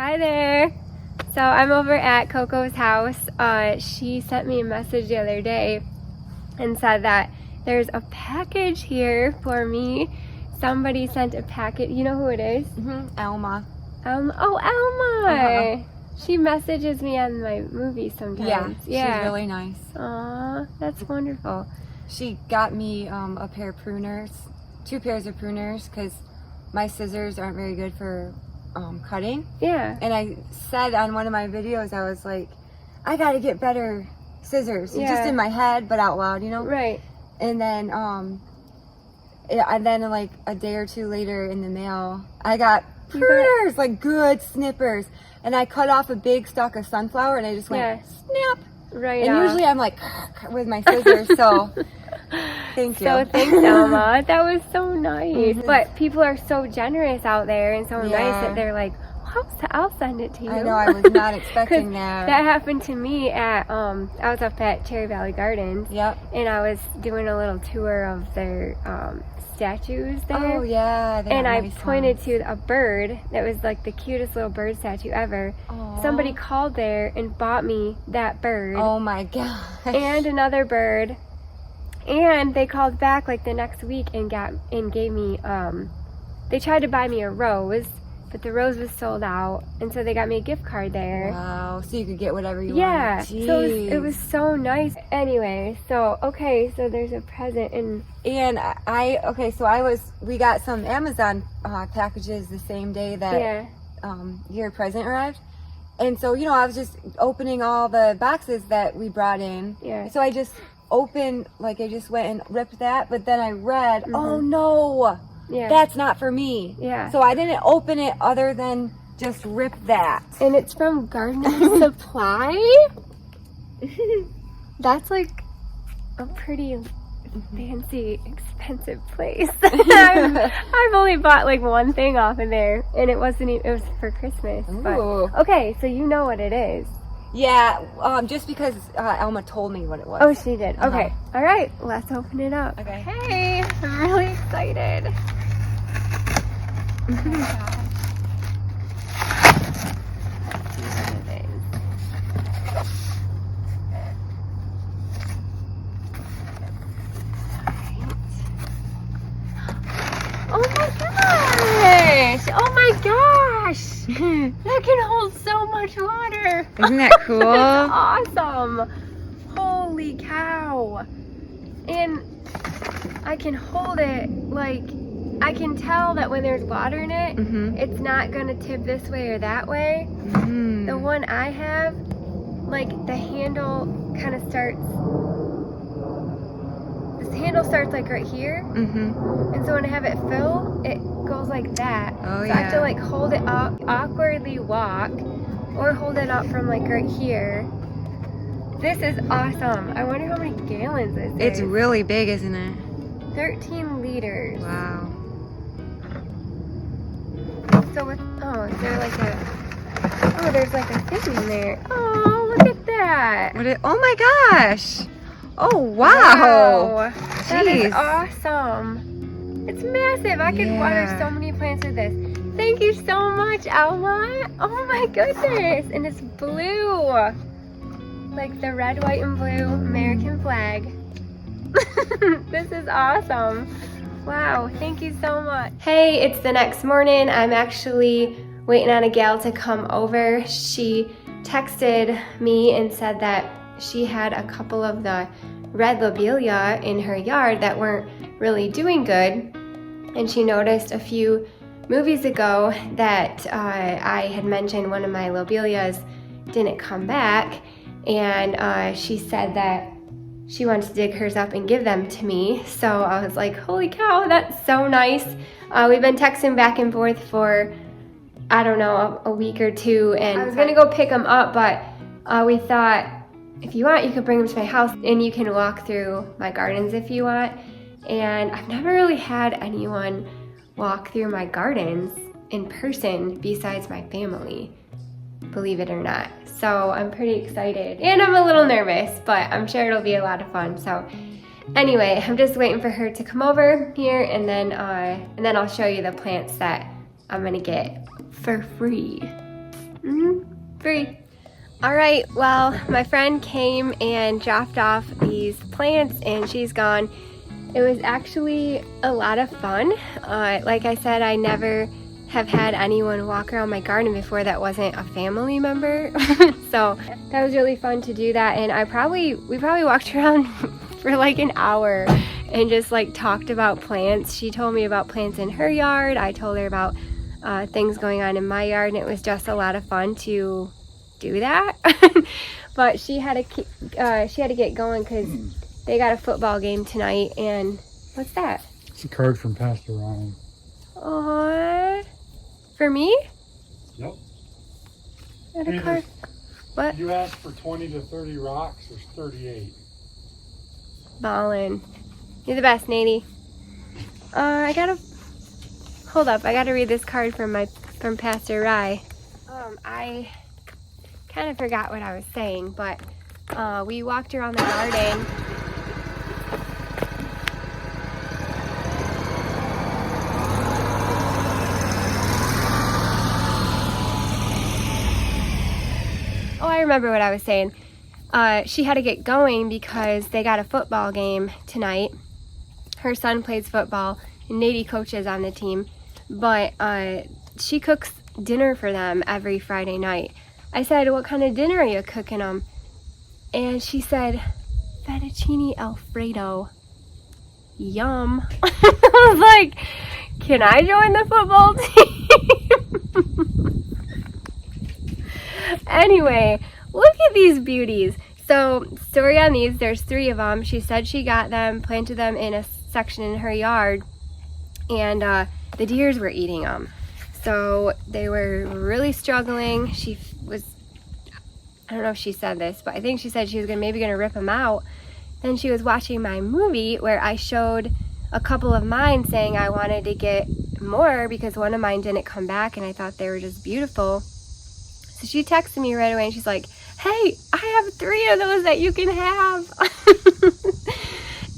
Hi there. So I'm over at Coco's house. She sent me a message the other day and said that there's a package here for me. Somebody sent a packet. You know who it is? Alma. Oh, Alma. She messages me on my movies sometimes. Yeah, she's really nice. Aw, that's wonderful. She got me a pair of pruners, 2 pairs of pruners, because my scissors aren't very good for cutting. Yeah. And I said on one of my videos, I was like, I gotta get better scissors. Yeah. Just in my head, but out loud, you know? Right. And then, and then like a day or 2 later in the mail, I got pruners, like good snippers. And I cut off a big stalk of sunflower and I just went snap. Right. And usually I'm like with my scissors, so thank you. So thanks, Alma. That was so nice. But people are so generous out there and so nice that they're like, I'll send it to you. I know, I was not expecting that. That happened to me at, I was up at Cherry Valley Gardens. Yep. And I was doing a little tour of their statues there. Oh, yeah. And I pointed to a bird that was like the cutest little bird statue ever. Aww. Somebody called there and bought me that bird. Oh my gosh. And another bird. And they called back like the next week and gave me, they tried to buy me a rose, but the rose was sold out, and so they got me a gift card there. Wow, so you could get whatever you yeah, want. Yeah, so it was so nice. Anyway, so so there's a present, and we got some Amazon packages the same day that your present arrived. And so, you know, I was just opening all the boxes that we brought in. Yeah. So I just opened, like I just went and ripped that, but then I read, oh no, that's not for me. Yeah. So I didn't open it other than just rip that. And it's from Gardening Supply? That's like a pretty fancy, expensive place. I've only bought like one thing off of there, and it was for Christmas. But, okay, so you know what it is. Yeah, just because Alma told me what it was. Oh, she did. Okay. All right, let's open it up. Okay. Hey, I'm really excited. Oh my gosh. These are the things. Oh my gosh! Oh my gosh! That can hold so much water. Isn't that cool? That's awesome! Holy cow! And I can hold it like I can tell that when there's water in it, it's not gonna tip this way or that way. The one I have, like the handle kind of starts. This handle starts like right here, and so when I have it fill, it goes like that. Oh, so I have to like hold it up, awkwardly walk, or hold it up from like right here. This is awesome. I wonder how many gallons this is. It's really big, isn't it? 13 liters. Wow. So with, is there like there's like a thing in there. Oh, look at that. Oh my gosh. Oh, wow. That is awesome. It's massive. I could water so many plants with this. Thank you so much, Alma. Oh my goodness. And it's blue. Like the red, white, and blue American flag. This is awesome. Wow, thank you so much. Hey, it's the next morning. I'm actually waiting on a gal to come over. She texted me and said that she had a couple of the red lobelia in her yard that weren't really doing good. And she noticed a few movies ago that I had mentioned one of my lobelias didn't come back. And she said that she wanted to dig hers up and give them to me. So I was like, holy cow, that's so nice. We've been texting back and forth for, I don't know, a week or two. And I was gonna go pick them up, but we thought, if you want, you could bring them to my house and you can walk through my gardens if you want. And I've never really had anyone walk through my gardens in person besides my family, believe it or not. So I'm pretty excited and I'm a little nervous, but I'm sure it'll be a lot of fun. So anyway, I'm just waiting for her to come over here and then I'll show you the plants that I'm gonna get for free. Free. All right, well, my friend came and dropped off these plants and she's gone. It was actually a lot of fun. Like I said, I never have had anyone walk around my garden before that wasn't a family member. So that was really fun to do that. And we probably walked around for like an hour and just like talked about plants. She told me about plants in her yard. I told her about things going on in my yard, and it was just a lot of fun to do that. But she had to get going because they got a football game tonight. And what's that? It's a card from Pastor Ryan. Aww. For me? Yep. What a card. What? You asked for 20 to 30 rocks. There's 38. Ballin'. You're the best, Nady. Hold up. I gotta read this card from Pastor Rye. I kind of forgot what I was saying, but we walked around the garden. Oh, I remember what I was saying. She had to get going because they got a football game tonight. Her son plays football, and Nady coaches on the team. But she cooks dinner for them every Friday night. I said, what kind of dinner are you cooking them? And she said, fettuccine Alfredo. Yum. I was like, can I join the football team? Anyway, look at these beauties. So, story on these, there's 3 of them. She said she got them, planted them in a section in her yard, and the deers were eating them. So they were really struggling. I don't know if she said this, but I think she said she was maybe gonna rip them out. Then she was watching my movie where I showed a couple of mine saying I wanted to get more because one of mine didn't come back and I thought they were just beautiful. So she texted me right away and she's like, hey, I have 3 of those that you can have.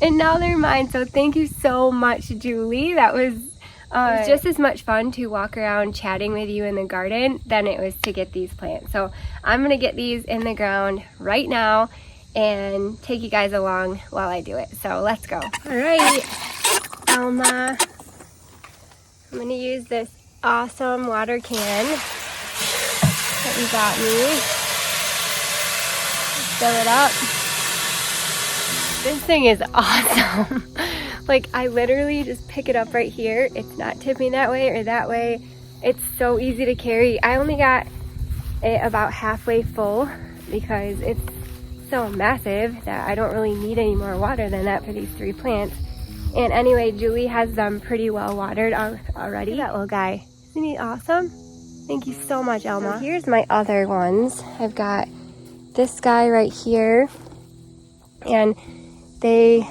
And now they're mine. So thank you so much, Julie. That was just as much fun to walk around chatting with you in the garden than it was to get these plants. So I'm gonna get these in the ground right now and take you guys along while I do it. So let's go. All right, Alma, I'm gonna use this awesome water can that you got me. Fill it up. This thing is awesome. Like, I literally just pick it up right here. It's not tipping that way or that way. It's so easy to carry. I only got it about halfway full because it's so massive that I don't really need any more water than that for these 3 plants. And anyway, Julie has them pretty well watered already. That little guy. Isn't he awesome? Thank you so much, Elma. So here's my other ones. I've got this guy right here. And they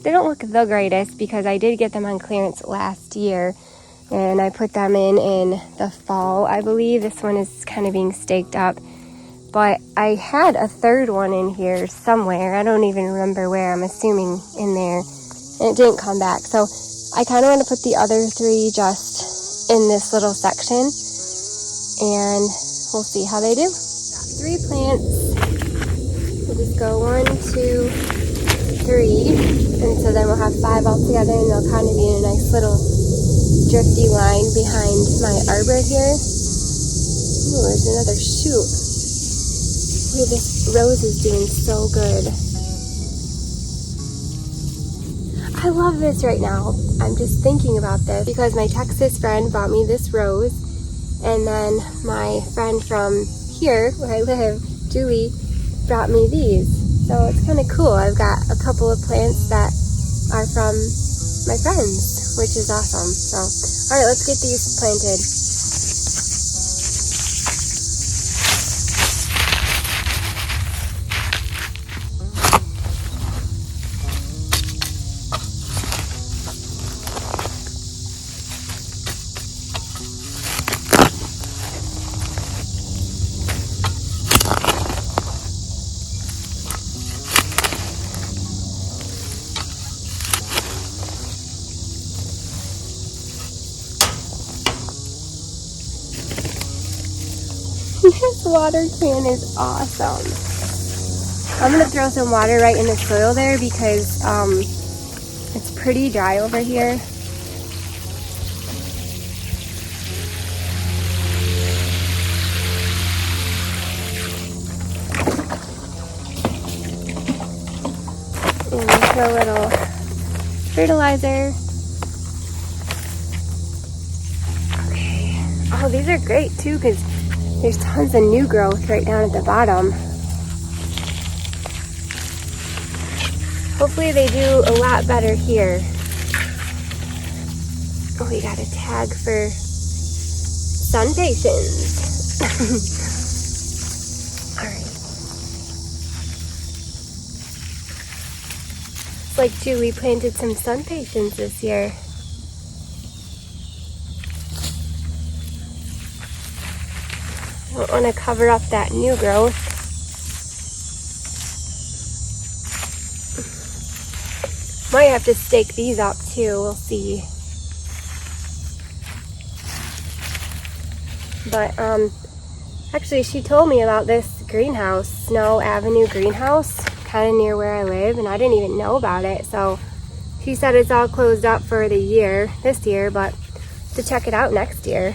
don't look the greatest because I did get them on clearance last year. And I put them in the fall, I believe. This one is kind of being staked up. But I had a 3rd one in here somewhere. I don't even remember where. I'm assuming in there. And it didn't come back. So I kind of want to put the other 3 just in this little section. And we'll see how they do. Got 3 plants. We'll just go 1, 2, 3. And so then we'll have 5 all together. And they'll kind of be in a nice little drifty line behind my arbor here. Ooh, there's another shoot. Ooh, this rose is doing so good. I love this right now. I'm just thinking about this because my Texas friend bought me this rose, and then my friend from here where I live, Julie, brought me these. So it's kind of cool. I've got a couple of plants that are from my friends, which is awesome. So, all right, let's get these planted. This water can is awesome. I'm gonna throw some water right in the soil there because it's pretty dry over here. And throw a little fertilizer. Okay. Oh, these are great too because there's tons of new growth right down at the bottom. Hopefully they do a lot better here. Oh, we got a tag for sun patiens. Alright. It's like Julie planted some sun patiens this year. I don't want to cover up that new growth. Might have to stake these up too, we'll see. But actually she told me about this greenhouse, Snow Avenue greenhouse, kind of near where I live, and I didn't even know about it. So she said it's all closed up for the year, this year, but to check it out next year.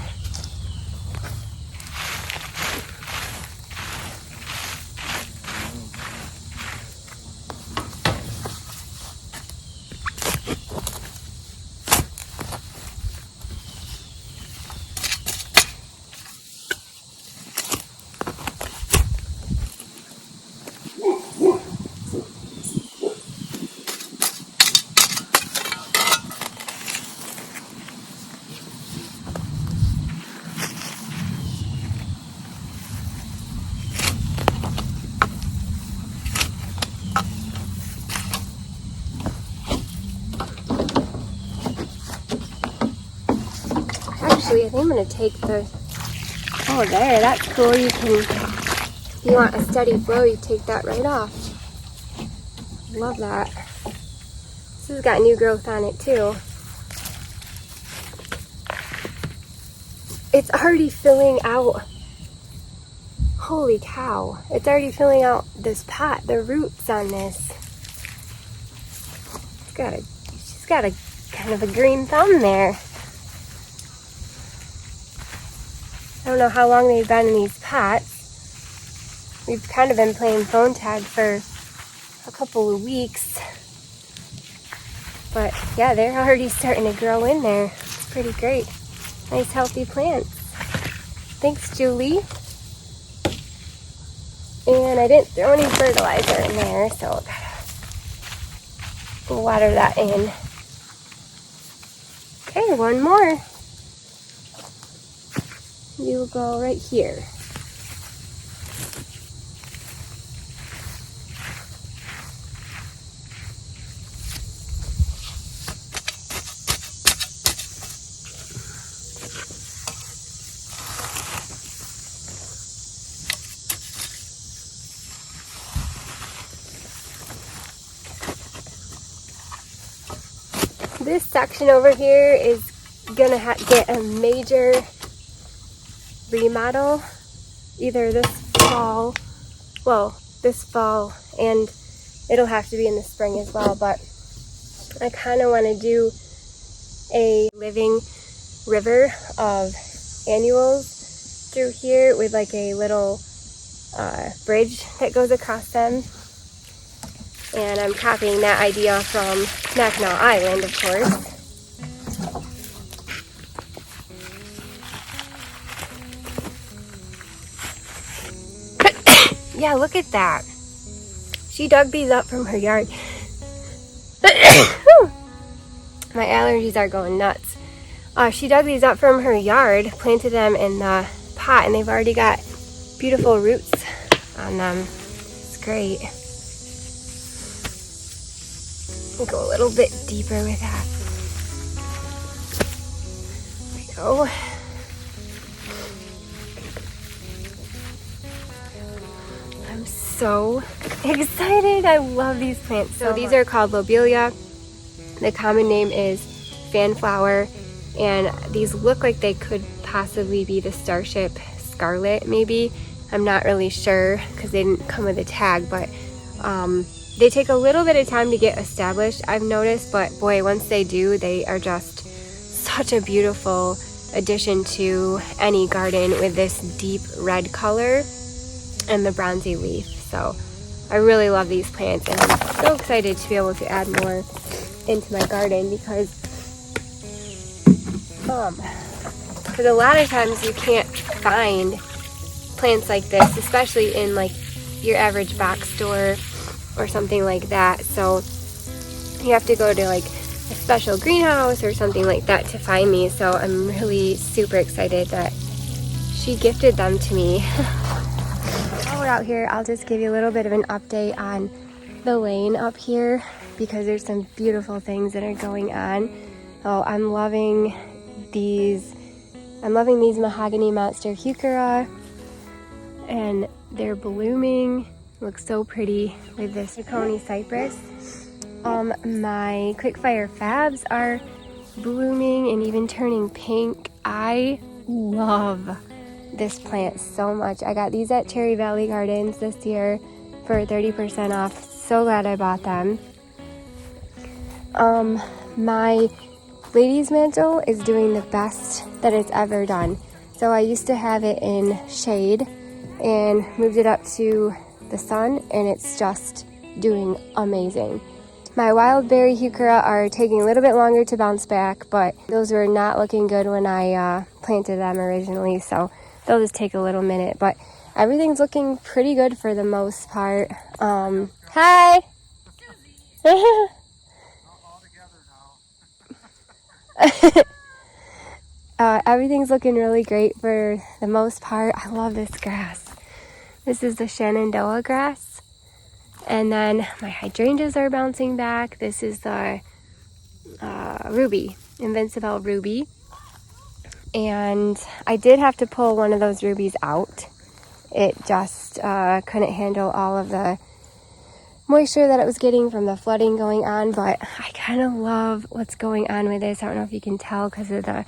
Actually, I think I'm going to take the, oh there, that's cool. You can, if you want a steady flow, you take that right off. Love that. This has got new growth on it too. It's already filling out, holy cow. It's already filling out this pot, the roots on this. She's got a kind of a green thumb there. I don't know how long they've been in these pots. We've kind of been playing phone tag for a couple of weeks. But yeah, they're already starting to grow in there. It's pretty great. Nice healthy plants. Thanks, Julie. And I didn't throw any fertilizer in there, so I gotta water that in. Okay, one more. You'll go right here. This section over here is gonna get a major remodel either this fall, and it'll have to be in the spring as well, but I kind of want to do a living river of annuals through here with like a little bridge that goes across them, and I'm copying that idea from Mackinac Island, of course. Yeah, look at that. She dug these up from her yard. My allergies are going nuts. She dug these up from her yard, planted them in the pot, and they've already got beautiful roots on them. It's great. I'll go a little bit deeper with that. There we go. I'm so excited. I love these plants so much. These are called Lobelia. The common name is fanflower, and these look like they could possibly be the starship scarlet maybe. I'm not really sure because they didn't come with a tag, but they take a little bit of time to get established, I've noticed, but boy, once they do, they are just such a beautiful addition to any garden with this deep red color and the bronzy leaf. So I really love these plants, and I'm so excited to be able to add more into my garden because a lot of times you can't find plants like this, especially in like your average box store or something like that. So you have to go to like a special greenhouse or something like that to find these. So I'm really super excited that she gifted them to me. While we're out here, I'll just give you a little bit of an update on the lane up here because there's some beautiful things that are going on. Oh, I'm loving these mahogany monster heuchera, and they're blooming. Looks so pretty with this Coney cypress. My quickfire fabs are blooming and even turning pink. I love this plant so much. I got these at Cherry Valley Gardens this year for 30% off. So glad I bought them. My ladies mantle is doing the best that it's ever done. So I used to have it in shade and moved it up to the sun, and it's just doing amazing. My wild berry heuchera are taking a little bit longer to bounce back, but those were not looking good when I planted them originally, so they'll just take a little minute. But everything's looking pretty good for the most part. Hi! Everything's looking really great for the most part. I love this grass. This is the Shenandoah grass. And then my hydrangeas are bouncing back. This is the ruby, Invincible ruby. And I did have to pull one of those rubies out. It just couldn't handle all of the moisture that it was getting from the flooding going on. But I kind of love what's going on with this. I don't know if you can tell because of the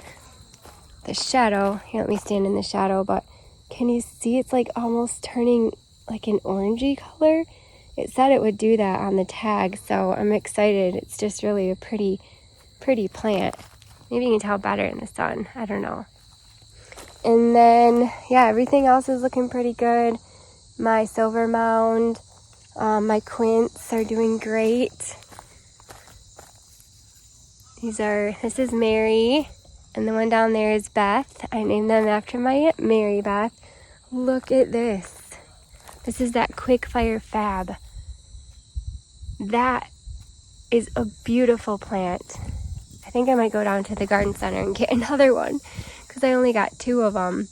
shadow. Here, let me stand in the shadow. But can you see it's like almost turning like an orangey color? It said it would do that on the tag, so I'm excited. It's just really a pretty plant. Maybe you can tell better in the sun. I don't know. And then, yeah, everything else is looking pretty good. My silver mound, my quince are doing great. This is Mary, and the one down there is Beth. I named them after my Aunt Mary Beth. Look at this. This is that quickfire fab. That is a beautiful plant. I think I might go down to the garden center and get another one because I only got 2 of them.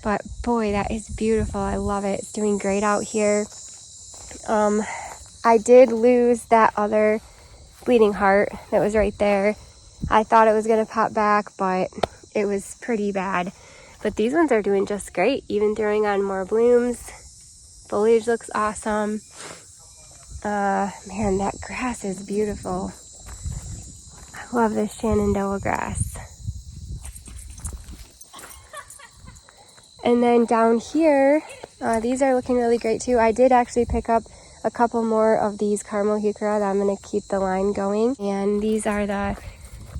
But boy, that is beautiful. I love it. It's doing great out here. I did lose that other bleeding heart that was right there. I thought it was going to pop back, but it was pretty bad. But these ones are doing just great, even throwing on more blooms. Foliage looks awesome. Man, that grass is beautiful. I love this Shenandoah grass. And then down here, these are looking really great too. I did actually pick up a couple more of these caramel heuchera that I'm going to keep the line going. And these are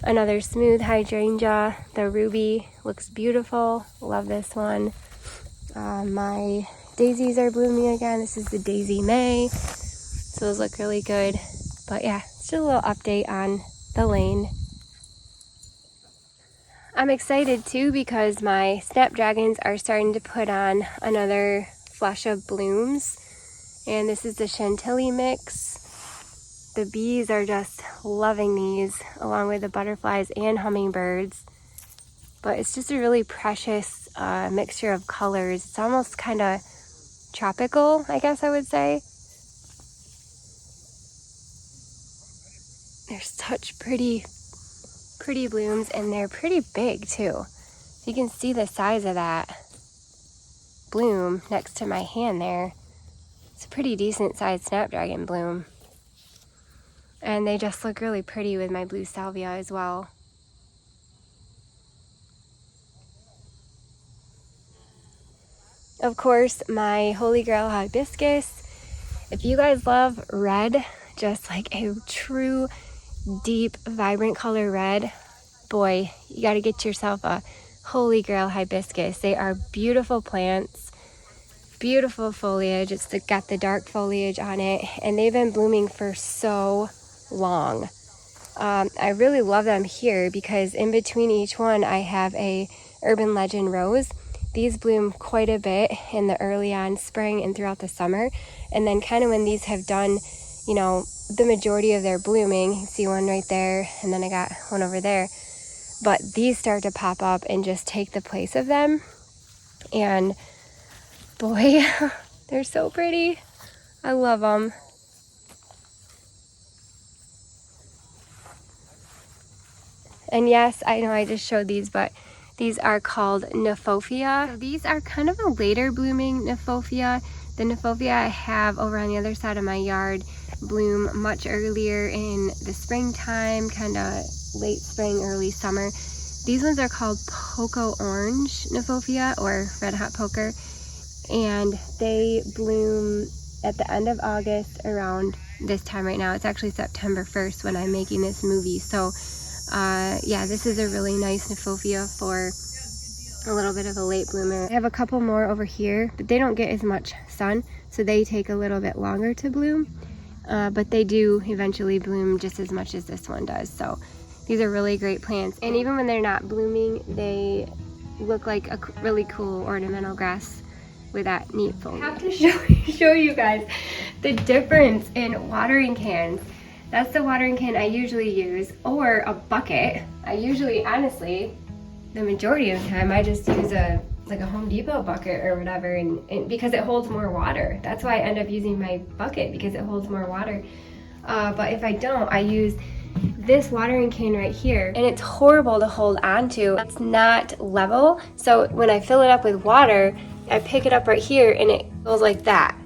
another smooth hydrangea. The ruby looks beautiful. Love this one. My daisies are blooming again. This is the Daisy May. So those look really good. But yeah, just a little update on the lane. I'm excited too because my snapdragons are starting to put on another flush of blooms. And this is the Chantilly mix. The bees are just loving these, along with the butterflies and hummingbirds. But it's just a really precious mixture of colors. It's almost kind of tropical, I guess I would say. They're such pretty blooms, and they're pretty big too. You can see the size of that bloom next to my hand there. It's a pretty decent sized snapdragon bloom. And they just look really pretty with my blue salvia as well. of course, my Holy Grail hibiscus. If you guys love red, just like a true, deep, vibrant color red, boy, you got to get yourself a Holy Grail hibiscus. They are beautiful plants, beautiful foliage. It's got the dark foliage on it, and they've been blooming for so long. I really love them here because in between each one I have a urban legend rose. These bloom quite a bit in the early on spring and throughout the summer, and then kind of when these have done, you know, the majority of their blooming, you see one right there, and then I got one over there, but these start to pop up and just take the place of them, and boy, they're so pretty. I love them. And yes, I know I just showed these, but these are called Nephophia. So these are kind of a later blooming Nephophia. The Nephophia I have over on the other side of my yard bloom much earlier in the springtime, kind of late spring, early summer. These ones are called Poco Orange Nephophia or Red Hot Poker, and they bloom at the end of August around this time right now. It's actually September 1st when I'm making this movie. So yeah, this is a really nice Nephophia for a little bit of a late bloomer. I have a couple more over here, but they don't get as much sun, so they take a little bit longer to bloom, but they do eventually bloom just as much as this one does. So these are really great plants, and even when they're not blooming, they look like a really cool ornamental grass with that neat foliage. I have to show you guys the difference in watering cans. That's the watering can I usually use, or a bucket. I usually, honestly, the majority of the time, I just use a Home Depot bucket or whatever, and because it holds more water. That's why I end up using my bucket, because it holds more water. But if I don't, I use this watering can right here, and it's horrible to hold on to. It's not level, so when I fill it up with water, I pick it up right here, and it goes like that.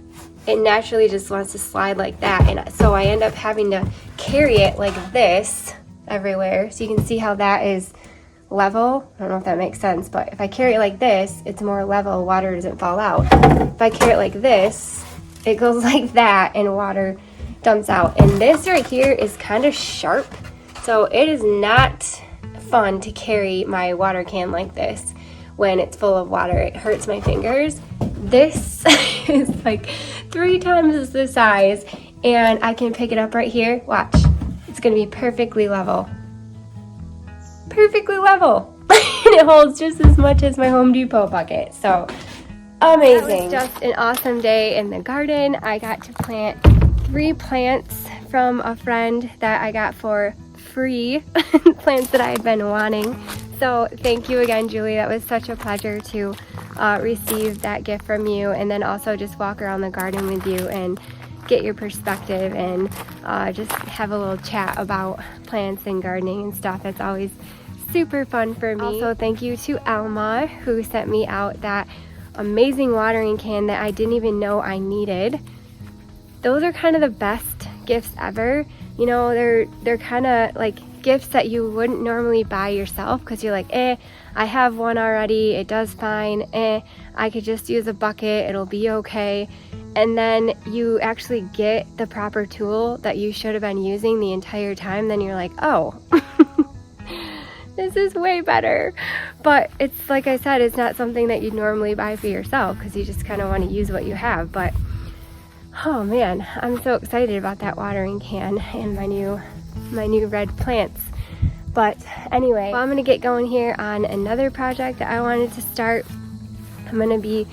It naturally just wants to slide like that, and so I end up having to carry it like this everywhere. So you can see how that is level. I don't know if that makes sense, but if I carry it like this, it's more level, water doesn't fall out. If I carry it like this, it goes like that and water dumps out. And this right here is kind of sharp, so it is not fun to carry my water can like this when it's full of water. It hurts my fingers. This is like 3 times the size, and I can pick it up right here. Watch, it's gonna be perfectly level. Perfectly level. And it holds just as much as my Home Depot bucket. So amazing. That was just an awesome day in the garden. I got to plant 3 plants from a friend that I got for free, plants that I had been wanting. So thank you again, Julie. That was such a pleasure to receive that gift from you, and then also just walk around the garden with you and get your perspective and just have a little chat about plants and gardening and stuff. It's always super fun for me. Also, thank you to Alma, who sent me out that amazing watering can that I didn't even know I needed. Those are kind of the best gifts ever. You know, they're kind of like gifts that you wouldn't normally buy yourself, because you're like, I have one already, it does fine, I could just use a bucket, it'll be okay. And then you actually get the proper tool that you should have been using the entire time, then you're like, oh, this is way better. But it's like I said, it's not something that you'd normally buy for yourself, because you just kind of want to use what you have. But oh man, I'm so excited about that watering can and my new red plants. But anyway, well, I'm gonna get going here on another project that I wanted to start. I'm gonna be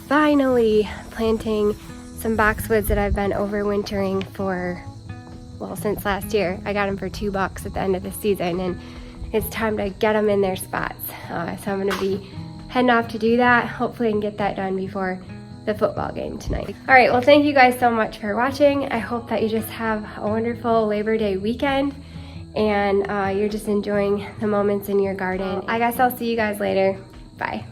finally planting some boxwoods that I've been overwintering for, well, since last year. I got them for $2 at the end of the season, and it's time to get them in their spots. So I'm gonna be heading off to do that. Hopefully I can get that done before the football game tonight. All right, well, thank you guys so much for watching. I hope that you just have a wonderful Labor Day weekend, and you're just enjoying the moments in your garden. I guess I'll see you guys later. Bye.